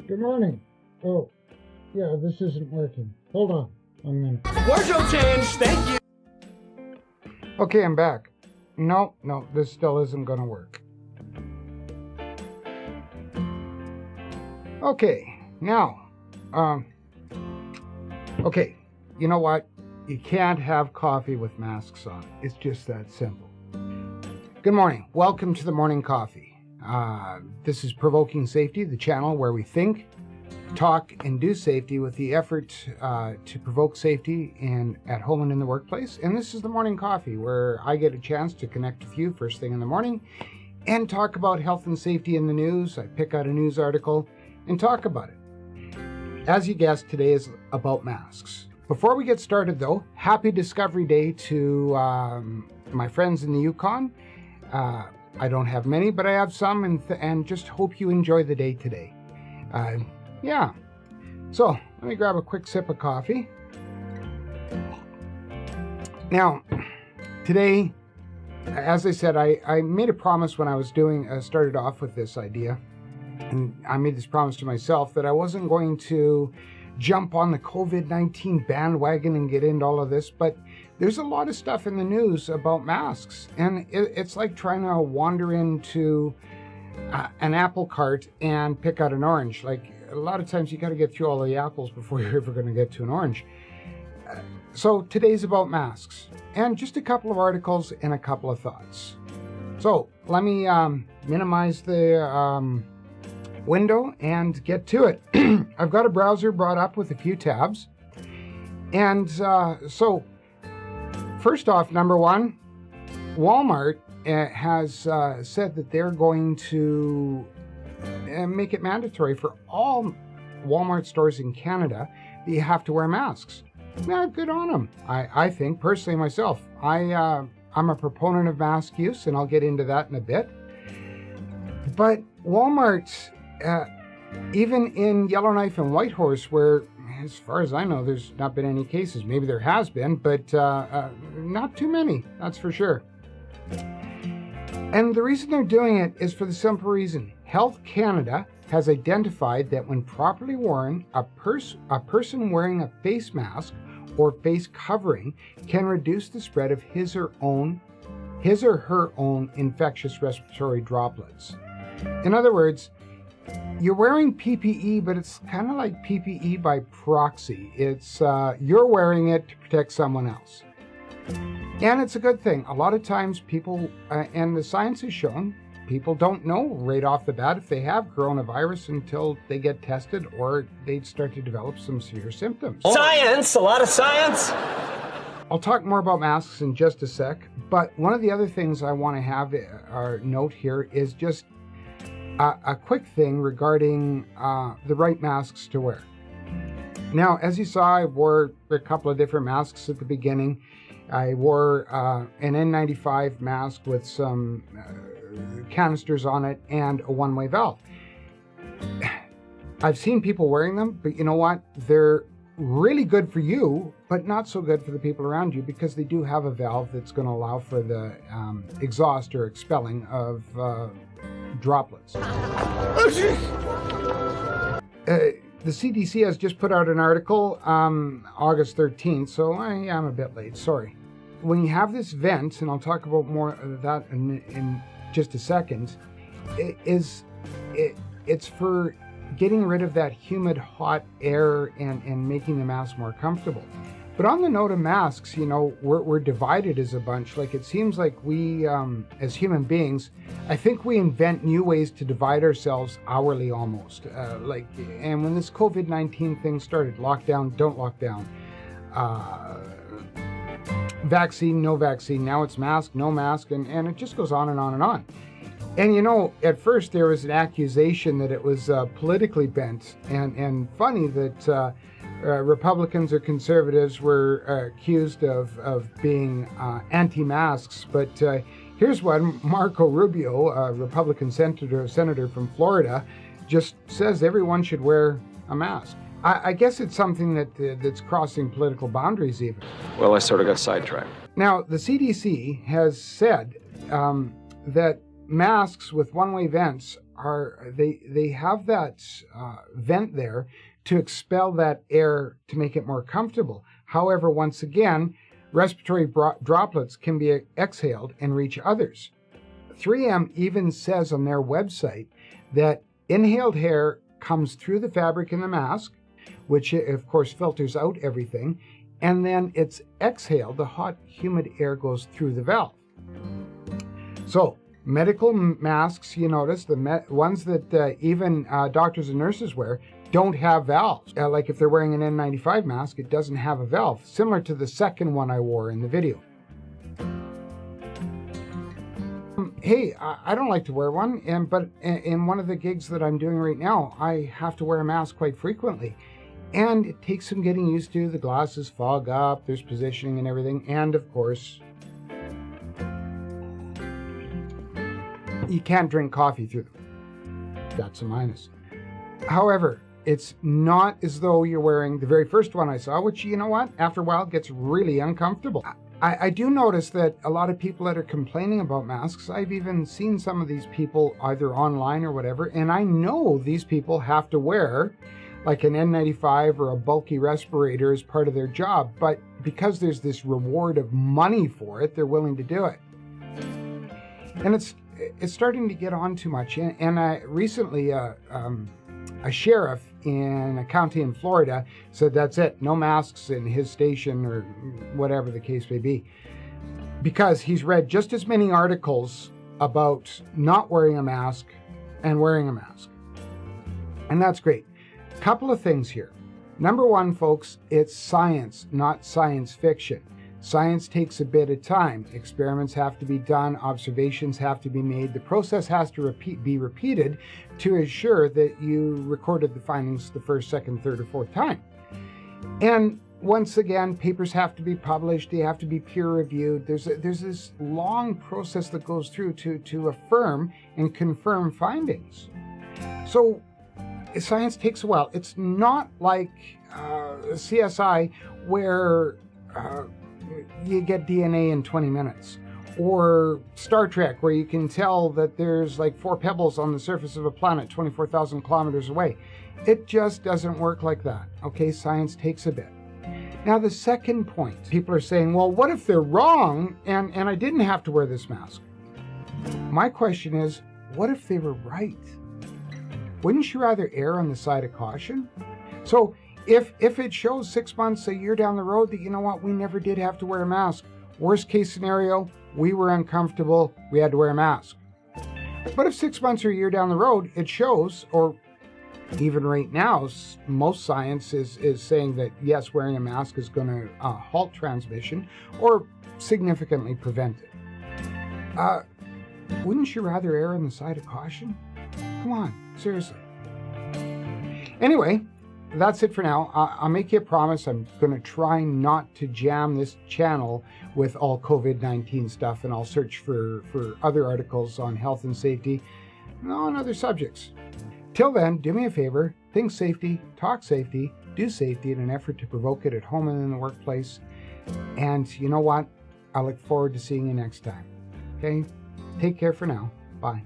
Good morning. Oh, yeah, this isn't working. Hold on. I'm in. Wardrobe change, thank you. Okay, I'm back. No, this still isn't going to work. Okay, now, okay, you know what? You can't have coffee with masks on. It's just that simple. Good morning. Welcome to the Morning Coffee. This is Provoking Safety, the channel where we think, talk, and do safety with the effort to provoke safety at home and in the workplace. And this is the Morning Coffee, where I get a chance to connect with you first thing in the morning and talk about health and safety in the news. I pick out a news article and talk about it. As you guessed, today is about masks. Before we get started, though, happy Discovery Day to my friends in the Yukon. I don't have many, but I have some, and just hope you enjoy the day today. Yeah. So, let me grab a quick sip of coffee. Now, today, as I said, I made a promise when I was started off with this idea, and I made this promise to myself that I wasn't going to jump on the COVID-19 bandwagon and get into all of this, but there's a lot of stuff in the news about masks, and it's like trying to wander into an apple cart and pick out an orange. Like, a lot of times you got to get through all the apples before you're ever going to get to an orange. So today's about masks, and just a couple of articles and a couple of thoughts. So let me minimize the window and get to it. I've got a browser brought up with a few tabs, and so first off, number one, Walmart has said that they're going to make it mandatory for all Walmart stores in Canada that you have to wear masks. Yeah, good on them. I think, personally myself, I'm a proponent of mask use, and I'll get into that in a bit. But Walmart, even in Yellowknife and Whitehorse, where, as far as I know, there's not been any cases. Maybe there has been, but not too many, that's for sure. And the reason they're doing it is for the simple reason. Health Canada has identified that when properly worn, a person wearing a face mask or face covering can reduce the spread of his or her own infectious respiratory droplets. In other words, you're wearing PPE, but it's kind of like PPE by proxy. It's you're wearing it to protect someone else. And it's a good thing. A lot of times people, and the science has shown, people don't know right off the bat if they have coronavirus until they get tested or they start to develop some severe symptoms. Science, a lot of science. I'll talk more about masks in just a sec, but one of the other things I want to have note here is just a quick thing regarding the right masks to wear. Now, as you saw, I wore a couple of different masks at the beginning. I wore an N95 mask with some canisters on it and a one-way valve. I've seen people wearing them, but you know what? They're really good for you, but not so good for the people around you, because they do have a valve that's going to allow for the exhaust or expelling of droplets. The CDC has just put out an article August 13th, so I am a bit late, sorry. When you have this vent, and I'll talk about more of that in just a second, it's for getting rid of that humid, hot air and making the mask more comfortable. But on the note of masks, you know, we're divided as a bunch. Like, it seems like we, as human beings, I think we invent new ways to divide ourselves hourly almost. And when this COVID-19 thing started, lockdown, don't lock down, vaccine, no vaccine, now it's mask, no mask, and it just goes on and on and on. And you know, at first there was an accusation that it was politically bent, and funny that Republicans or conservatives were accused of being anti-masks, but here's one. Marco Rubio, a Republican senator from Florida, just says everyone should wear a mask. I guess it's something that's crossing political boundaries even. Well, I sort of got sidetracked. Now, the CDC has said that masks with one-way vents they have that vent there to expel that air to make it more comfortable. However, once again, respiratory droplets can be exhaled and reach others. 3M even says on their website that inhaled air comes through the fabric in the mask, which of course filters out everything, and then it's exhaled. The hot, humid air goes through the valve. So medical masks, you notice, the ones that even doctors and nurses wear, don't have valves. Like if they're wearing an N95 mask, it doesn't have a valve, similar to the second one I wore in the video. Hey, I don't like to wear one, but in one of the gigs that I'm doing right now, I have to wear a mask quite frequently. And it takes some getting used to. The glasses fog up, there's positioning and everything, and of course, you can't drink coffee through them. That's a minus. However, it's not as though you're wearing the very first one I saw, which, you know what, after a while gets really uncomfortable. I do notice that a lot of people that are complaining about masks, I've even seen some of these people either online or whatever, and I know these people have to wear like an N95 or a bulky respirator as part of their job, but because there's this reward of money for it, they're willing to do it. And it's starting to get on too much. And recently, a sheriff in a county in Florida said that's it, no masks in his station or whatever the case may be, because he's read just as many articles about not wearing a mask and wearing a mask. And that's great. Couple of things here. Number one, folks, it's science, not science fiction. Science takes a bit of time. Experiments have to be done. Observations have to be made. The process has to be repeated to ensure that you recorded the findings the first, second, third, or fourth time. And once again, papers have to be published. They have to be peer-reviewed. There's this long process that goes through to affirm and confirm findings. So science takes a while. It's not like CSI where you get DNA in 20 minutes, or Star Trek where you can tell that there's like 4 pebbles on the surface of a planet 24,000 kilometers away. It just doesn't work like that. Okay, science takes a bit. Now the second point, people are saying, well, what if they're wrong and I didn't have to wear this mask? My question is, what if they were right? Wouldn't you rather err on the side of caution? So if it shows 6 months, a year down the road that, you know what, we never did have to wear a mask. Worst case scenario, we were uncomfortable, we had to wear a mask. But if 6 months or a year down the road, it shows, or even right now, most science is saying that yes, wearing a mask is going to halt transmission or significantly prevent it. Wouldn't you rather err on the side of caution? Come on, seriously. Anyway, that's it for now. I'll make you a promise. I'm going to try not to jam this channel with all COVID-19 stuff, and I'll search for other articles on health and safety and on other subjects. Till then, do me a favor, think safety, talk safety, do safety in an effort to provoke it at home and in the workplace. And you know what? I look forward to seeing you next time. Okay? Take care for now. Bye.